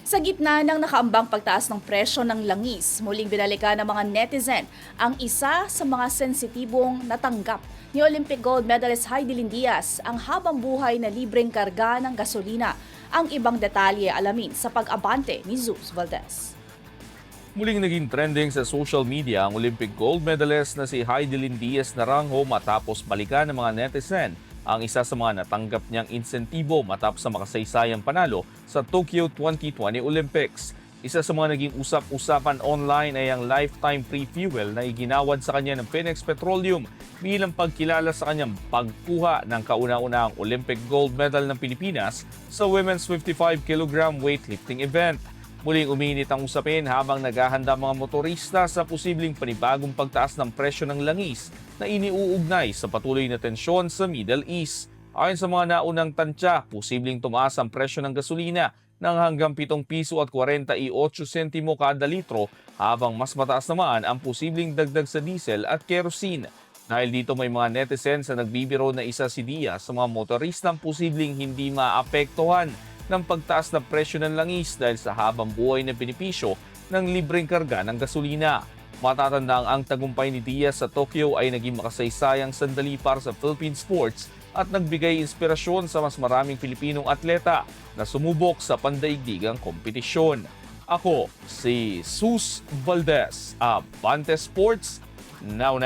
Sa gitna ng nakaambang pagtaas ng presyo ng langis, muling binalikan ng mga netizen ang isa sa mga sensitibong natanggap ni Olympic gold medalist Heidelin Diaz, ang habang buhay na libreng karga ng gasolina. Ang ibang detalye alamin sa pag-abante ni Zeus Valdez. Muling naging trending sa social media ang Olympic gold medalist na si Heidelin Diaz Naranjo matapos balikan ng mga netizen ang isa sa mga natanggap niyang insentibo matapos sa makasaysayang panalo sa Tokyo 2020 Olympics. Isa sa mga naging usap-usapan online ay ang lifetime free fuel na iginawad sa kanya ng Phoenix Petroleum bilang pagkilala sa kanyang pagkuha ng kauna-unahang Olympic gold medal ng Pilipinas sa Women's 55 kg weightlifting event. Muling uminit ang usapin habang naghahanda mga motorista sa posibleng panibagong pagtaas ng presyo ng langis na iniuugnay sa patuloy na tensyon sa Middle East. Ayon sa mga naunang tansya, posibleng tumaas ang presyo ng gasolina ng hanggang 7 piso at 48 sentimo kada litro habang mas mataas naman ang posibleng dagdag sa diesel at kerosene. Dahil dito may mga netizens na nagbibiro na isa si Diaz sa mga motoristang posibleng hindi maapektuhan ng pagtaas ng presyo ng langis dahil sa habang buhay na benepisyo ng libreng karga ng gasolina. Matatandang ang tagumpay ni Diaz sa Tokyo ay naging makasaysayang sandali para sa Philippine sports at nagbigay inspirasyon sa mas maraming Pilipinong atleta na sumubok sa pandaigdigang kompetisyon. Ako si Zeus Valdez, Abante Sports, now.